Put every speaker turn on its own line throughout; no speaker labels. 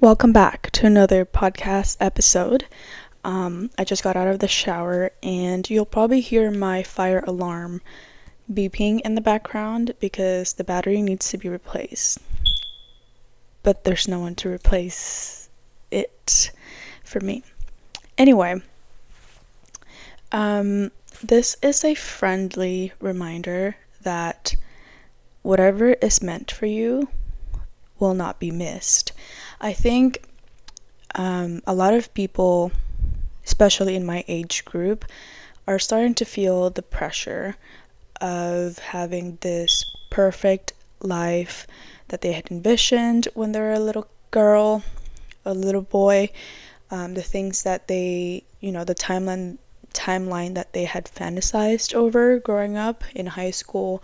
Welcome back to another podcast episode. I just got out of the shower and you'll probably hear my fire alarm beeping in the background because the battery needs to be replaced. But there's no one to replace it for me. Anyway, this is a friendly reminder that whatever is meant for you will not be missed. I think a lot of people, especially in my age group, are starting to feel the pressure of having this perfect life that they had envisioned when they were a little girl, a little boy, the things that they, the timeline that they had fantasized over growing up in high school.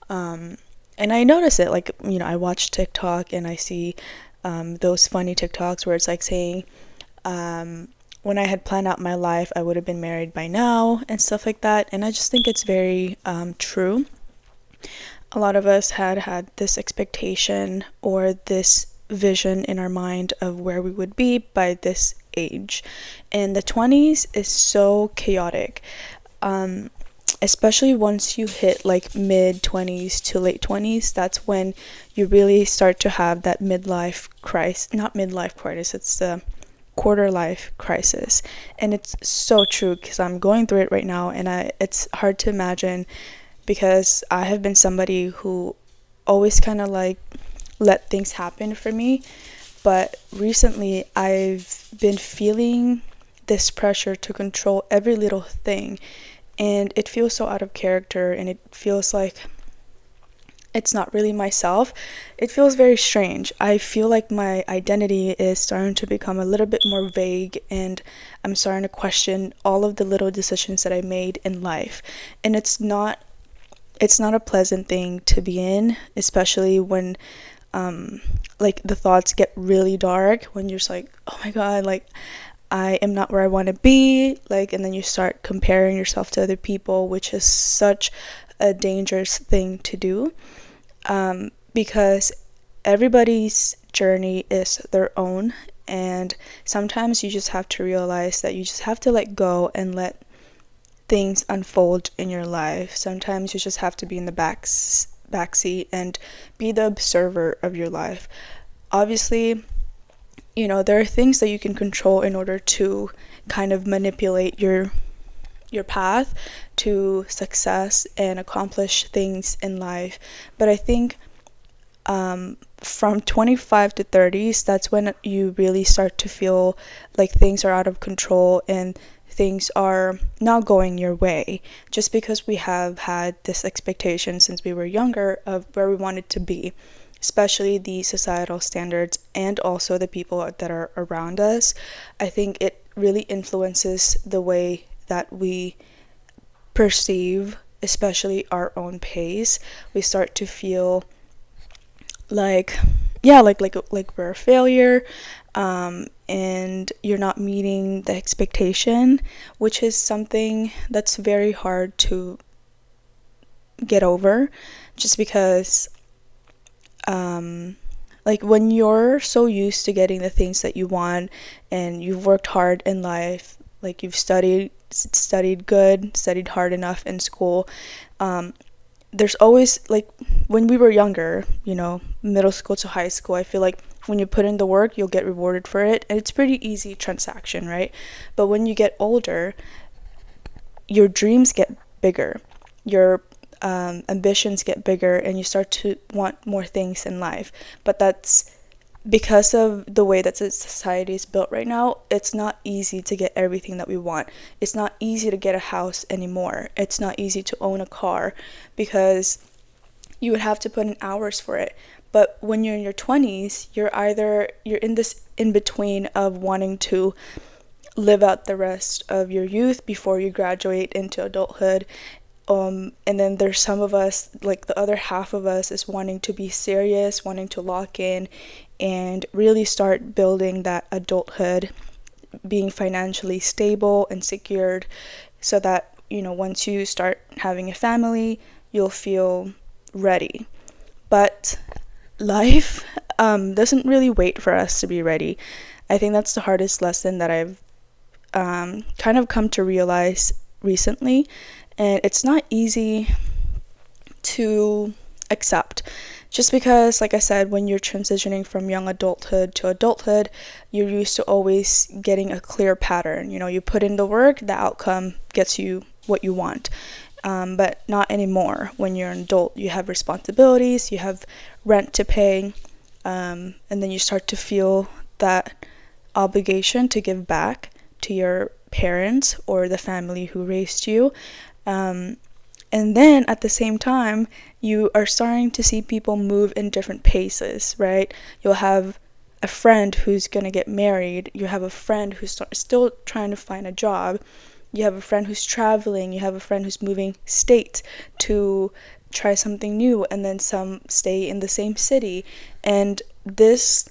And I notice it, I watch TikTok and I see those funny TikToks where it's like saying, when I had planned out my life, I would have been married by now and stuff like that. And I just think it's very true. A lot of us had this expectation or this vision in our mind of where we would be by this age. And the 20s is so chaotic. Especially once you hit like mid 20s to late 20s, that's when you really start to have that midlife crisis, not midlife crisis, it's the quarter life crisis. And it's so true because I'm going through it right now, and it's hard to imagine because I have been somebody who always kind of like let things happen for me, but recently I've been feeling this pressure to control every little thing. And it feels so out of character, and it feels like it's not really myself. It feels very strange. I feel like my identity is starting to become a little bit more vague, and I'm starting to question all of the little decisions that I made in life. And it's not a pleasant thing to be in, especially when the thoughts get really dark, when you're just like, oh my god, like I am not where I want to be, and then you start comparing yourself to other people, which is such a dangerous thing to do, because everybody's journey is their own, and sometimes you just have to realize that you just have to let go and let things unfold in your life. Sometimes you just have to be in the backseat and be the observer of your life. Obviously, there are things that you can control in order to kind of manipulate your path to success and accomplish things in life. But I think from 25 to 30s, that's when you really start to feel like things are out of control and things are not going your way, just because we have had this expectation since we were younger of where we wanted to be, especially the societal standards and also the people that are around us. I think it really influences the way that we perceive, especially our own pace. We start to feel like we're a failure, and you're not meeting the expectation, which is something that's very hard to get over, just because when you're so used to getting the things that you want and you've worked hard in life, like you've studied hard enough in school, there's always, when we were younger, middle school to high school, I feel like when you put in the work, you'll get rewarded for it, and it's pretty easy transaction, right? But when you get older, your dreams get bigger, your ambitions get bigger, and you start to want more things in life. But that's because of the way that society is built right now. It's not easy to get everything that we want. It's not easy to get a house anymore. It's not easy to own a car because you would have to put in hours for it. But when you're in your 20s, you're in this in between of wanting to live out the rest of your youth before you graduate into adulthood. And then there's some of us, like the other half of us, is wanting to be serious, wanting to lock in and really start building that adulthood, being financially stable and secured, so that, once you start having a family, you'll feel ready. But life doesn't really wait for us to be ready. I think that's the hardest lesson that I've kind of come to realize recently, and it's not easy to accept. Just because, like I said, when you're transitioning from young adulthood to adulthood, you're used to always getting a clear pattern. You know, you put in the work, the outcome gets you what you want. But not anymore. When you're an adult, you have responsibilities, you have rent to pay, and then you start to feel that obligation to give back to your parents or the family who raised you. And then at the same time, you are starting to see people move in different paces, right? You'll have a friend who's going to get married. You have a friend who's still trying to find a job. You have a friend who's traveling. You have a friend who's moving state to try something new. And then some stay in the same city. And this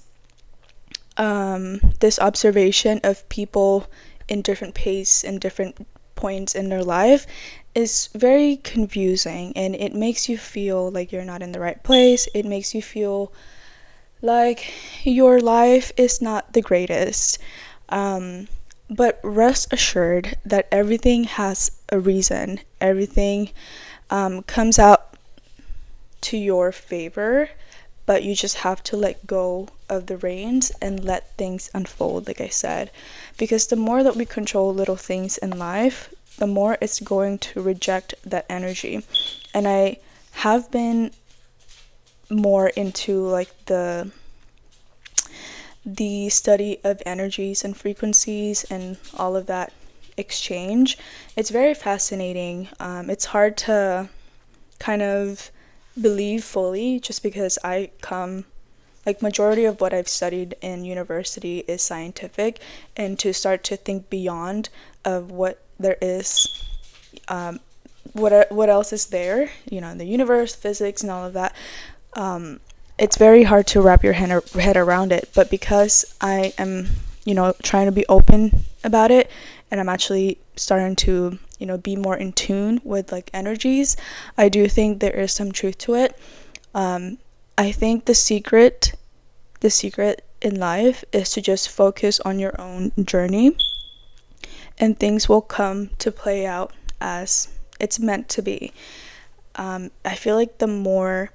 observation of people in different pace and different points in their life is very confusing, and it makes you feel like you're not in the right place. It makes you feel like your life is not the greatest. But rest assured that everything has a reason. Everything comes out to your favor, but you just have to let go of the reins and let things unfold, like I said. Because the more that we control little things in life, the more it's going to reject that energy. And I have been more into like the study of energies and frequencies and all of that exchange. It's very fascinating. It's hard to kind of believe fully, just because majority of what I've studied in university is scientific, and to start to think beyond of what there is, what else is there, in the universe, physics, and all of that. It's very hard to wrap your head around it. But because I am, trying to be open about it, and I'm actually starting to, be more in tune with like energies, I do think there is some truth to it. I think the secret in life is to just focus on your own journey, and things will come to play out as it's meant to be. I feel like the more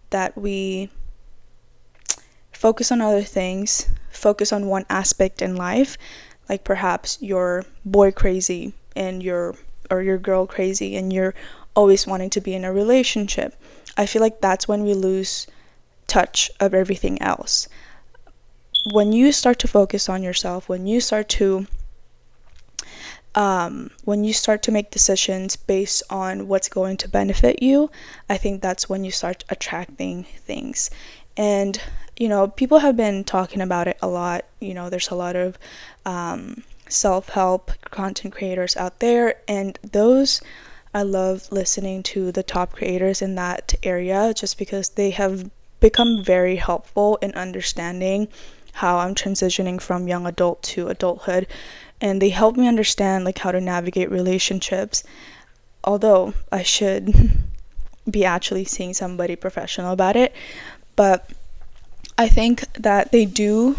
that we focus on other things, focus on one aspect in life, like perhaps you're boy crazy and you're girl crazy and you're always wanting to be in a relationship, I feel like that's when we lose touch of everything else. When you start to focus on yourself, when you start to make decisions based on what's going to benefit you, I think that's when you start attracting things. And people have been talking about it a lot. There's a lot of self-help content creators out there, and those, I love listening to the top creators in that area, just because they have become very helpful in understanding how I'm transitioning from young adult to adulthood, and they help me understand like how to navigate relationships. Although I should be actually seeing somebody professional about it, but I think that they do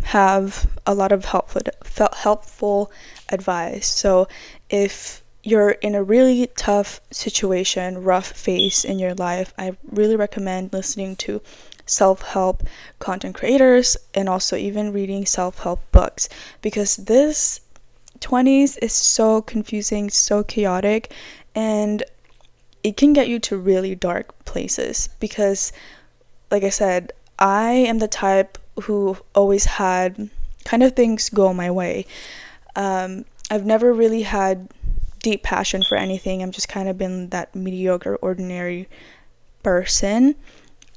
have a lot of helpful advice. So if you're in a really tough situation, rough phase in your life, I really recommend listening to self-help content creators, and also even reading self-help books, because this 20s is so confusing, so chaotic, and it can get you to really dark places. Because like I said, I am the type who always had kind of things go my way. I've never really had deep passion for anything. I'm just kind of been that mediocre, ordinary person.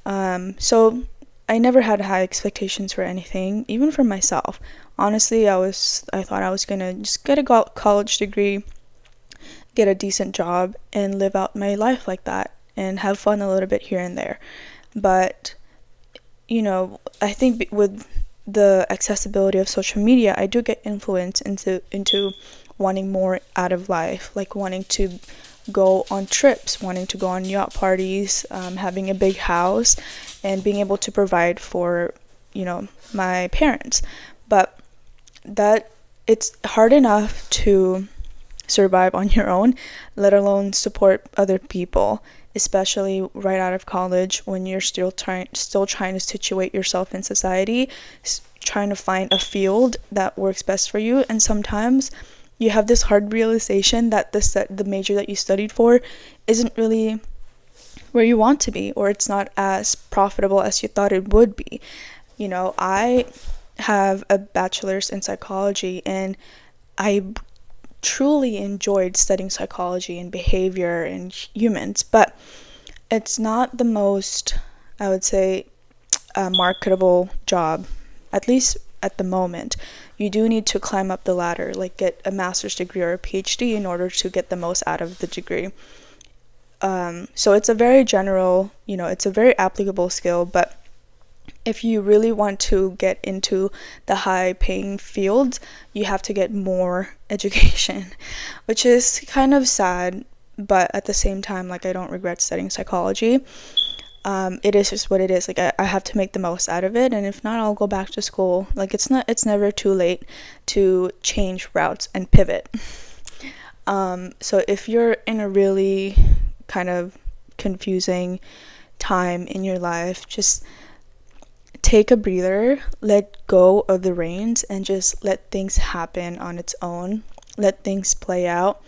So I never had high expectations for anything, even for myself. Honestly, I thought I was gonna just get a college degree, get a decent job, and live out my life like that, and have fun a little bit here and there. But I think with the accessibility of social media, I do get influenced into wanting more out of life, like wanting to go on trips, wanting to go on yacht parties, having a big house, and being able to provide for, my parents. But that it's hard enough to survive on your own, let alone support other people, especially right out of college when you're still trying to situate yourself in society, trying to find a field that works best for you. And sometimes you have this hard realization that the major that you studied for isn't really where you want to be, or it's not as profitable as you thought it would be. I have a bachelor's in psychology, and I truly enjoyed studying psychology and behavior and humans, but it's not the most, I would say, marketable job, at least at the moment. You do need to climb up the ladder, like get a master's degree or a PhD in order to get the most out of the degree. So it's a very general, it's a very applicable skill, but if you really want to get into the high paying fields, you have to get more education, which is kind of sad, but at the same time, like, I don't regret studying psychology. It is just what it is. Like, I have to make the most out of it, and if not, I'll go back to school. Like, it's never too late to change routes and pivot. So if you're in a really kind of confusing time in your life, just take a breather, let go of the reins, and just let things happen on its own. Let things play out,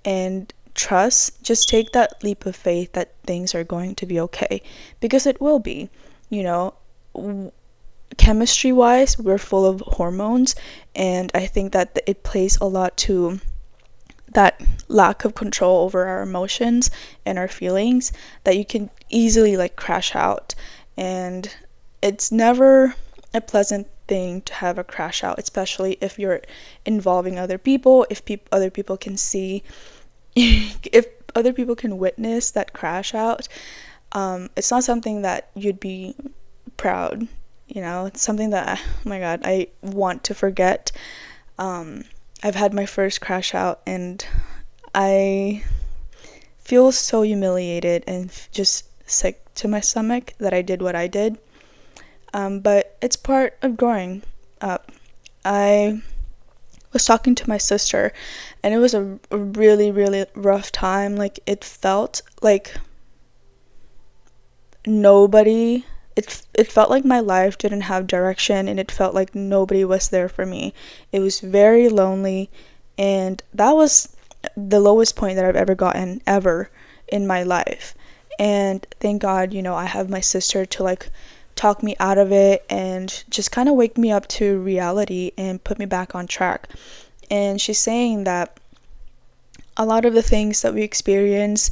and just take that leap of faith that things are going to be okay, because it will be. Chemistry wise, we're full of hormones, and I think that it plays a lot to that lack of control over our emotions and our feelings, that you can easily like crash out. And it's never a pleasant thing to have a crash out, especially if you're involving other people, if other people can see if other people can witness that crash out. It's not something that you'd be proud. It's something that, oh my god, I want to forget. I've had my first crash out, and I feel so humiliated and just sick to my stomach that I did what I did. But it's part of growing up. I was talking to my sister, and it was a really, really rough time. Like, it felt like it felt like my life didn't have direction, and it felt like nobody was there for me. It was very lonely, and that was the lowest point that I've ever gotten ever in my life. And thank God, I have my sister to like talk me out of it and just kind of wake me up to reality and put me back on track. And she's saying that a lot of the things that we experience,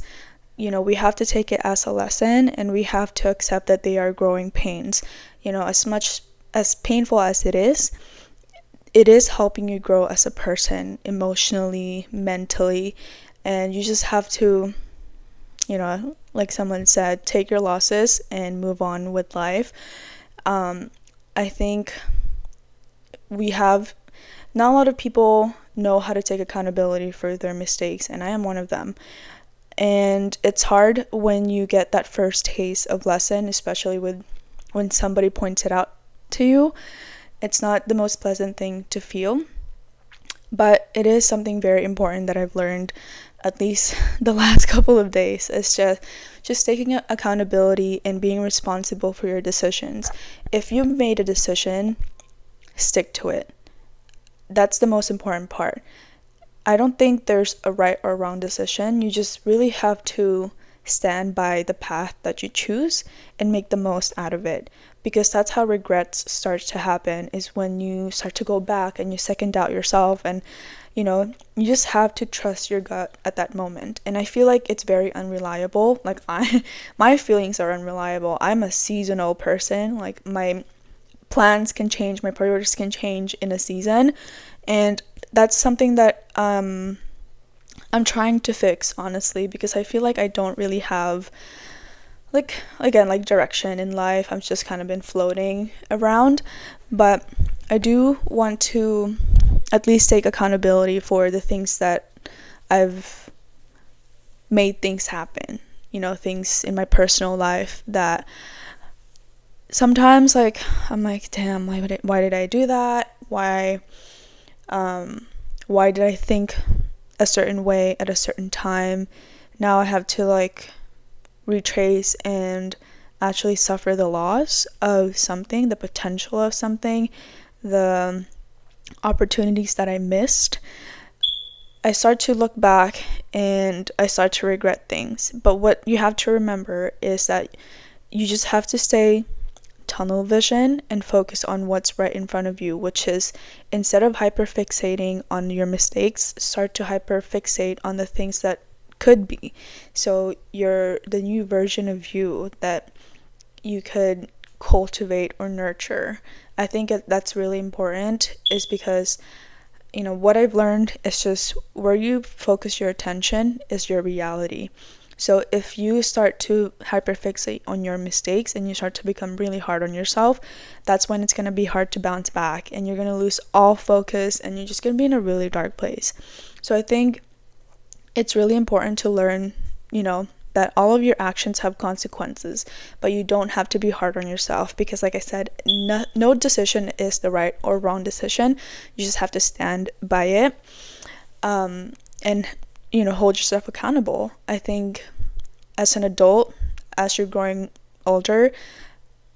we have to take it as a lesson, and we have to accept that they are growing pains. As much as painful as it is helping you grow as a person, emotionally, mentally, and you just have to, like someone said, take your losses and move on with life. I think not a lot of people know how to take accountability for their mistakes, and I am one of them. And it's hard when you get that first taste of lesson, especially when somebody points it out to you. It's not the most pleasant thing to feel, but it is something very important that I've learned, at least the last couple of days. It's just taking accountability and being responsible for your decisions. If you've made a decision, stick to it. That's the most important part. I don't think there's a right or wrong decision. You just really have to stand by the path that you choose and make the most out of it, because that's how regrets start to happen, is when you start to go back and you second doubt yourself, and you just have to trust your gut at that moment. And I feel like it's very unreliable. Like, my feelings are unreliable. I'm a seasonal person. Like, my plans can change, my priorities can change in a season, and that's something that I'm trying to fix, honestly, because I feel like I don't really have like direction in life. I've just kind of been floating around, but I do want to at least take accountability for the things that I've made things happen. Things in my personal life that sometimes, like, I'm like, damn, why did I do that? Why did I think a certain way at a certain time? Now I have to, like, retrace and actually suffer the loss of something, the potential of something, the opportunities that I missed. I start to look back and I start to regret things. But what you have to remember is that you just have to stay tunnel vision and focus on what's right in front of you, which is, instead of hyperfixating on your mistakes, start to hyperfixate on the things that could be. So the new version of you that you could cultivate or nurture. I think that's really important, is because what I've learned is just where you focus your attention is your reality. So if you start to hyperfixate on your mistakes and you start to become really hard on yourself, that's when it's going to be hard to bounce back and you're going to lose all focus and you're just going to be in a really dark place. So I think it's really important to learn, that all of your actions have consequences, but you don't have to be hard on yourself, because like I said, no decision is the right or wrong decision. You just have to stand by it, and hold yourself accountable. I think as an adult, as you're growing older,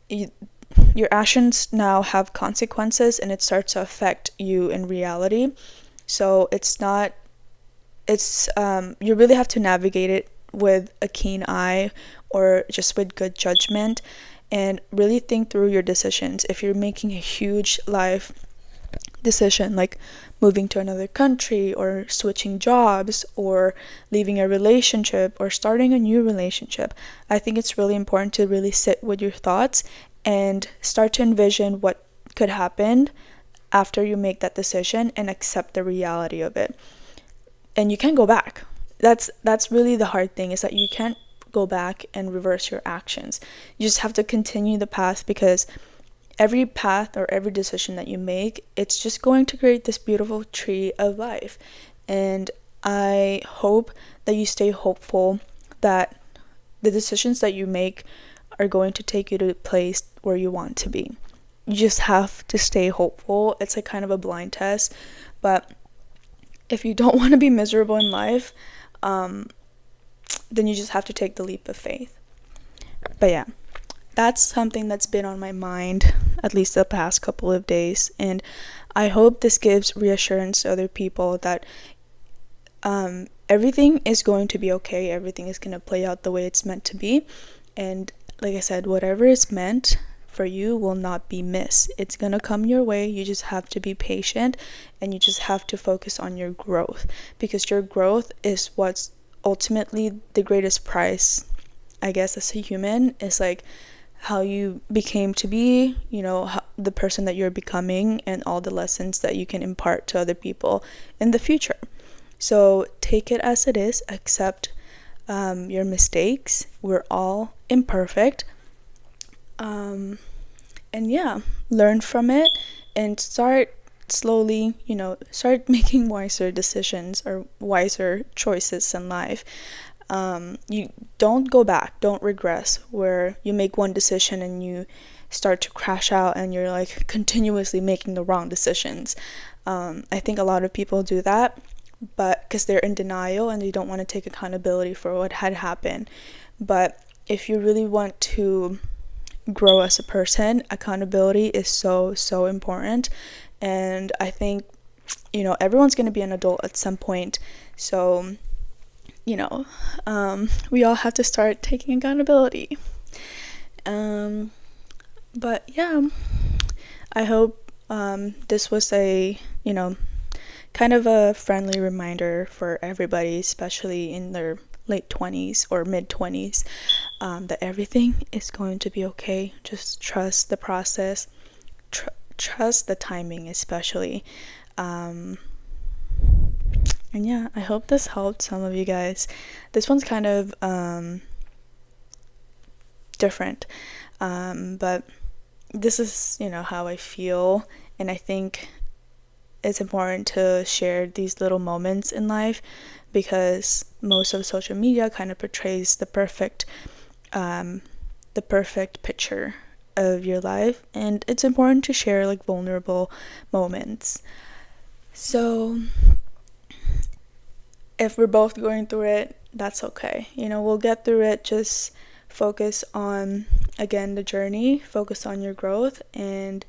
your actions now have consequences and it starts to affect you in reality. So you really have to navigate it with a keen eye or just with good judgment, and really think through your decisions. If you're making a huge life decision, like moving to another country or switching jobs or leaving a relationship or starting a new relationship, I think it's really important to really sit with your thoughts and start to envision what could happen after you make that decision and accept the reality of it. And you can't go back. That's really the hard thing, is that you can't go back and reverse your actions. You just have to continue the path, because every path or every decision that you make, it's just going to create this beautiful tree of life. And I hope that you stay hopeful that the decisions that you make are going to take you to the place where you want to be. You just have to stay hopeful. It's like kind of a blind test, but if you don't want to be miserable in life, then you just have to take the leap of faith. But yeah, that's something that's been on my mind at least the past couple of days, and I hope this gives reassurance to other people that everything is going to be okay. Everything is going to play out the way it's meant to be, and like I said, whatever is meant for you will not be missed. It's gonna come your way. You just have to be patient, and you just have to focus on your growth, because your growth is what's ultimately the greatest prize, I guess, as a human, is like how you became to be, the person that you're becoming, and all the lessons that you can impart to other people in the future. So take it as it is, accept your mistakes. We're all imperfect. And yeah, learn from it and start slowly, start making wiser decisions or wiser choices in life. You don't go back, don't regress, where you make one decision and you start to crash out and you're like continuously making the wrong decisions. I think a lot of people do that, but because they're in denial and they don't want to take accountability for what had happened. But if you really want to grow as a person, accountability is so important. And I think everyone's going to be an adult at some point, so we all have to start taking accountability. But yeah, I hope this was a kind of a friendly reminder for everybody, especially in their late 20s or mid 20s, that everything is going to be okay. Just trust the process, trust the timing, especially. And yeah, I hope this helped some of you guys. This one's kind of different, but this is how I feel, and I think it's important to share these little moments in life, because most of social media kind of portrays the perfect picture of your life, and it's important to share like vulnerable moments. So if we're both going through it, that's okay. We'll get through it. Just focus on, again, the journey, focus on your growth, and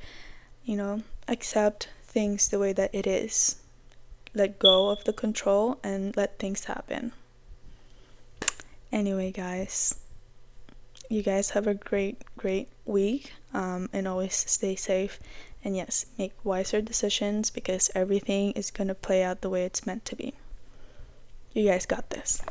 accept things the way that it is. Let go of the control and let things happen. Anyway, guys, you guys have a great week, and always stay safe, and yes, make wiser decisions, because everything is going to play out the way it's meant to be. You guys got this.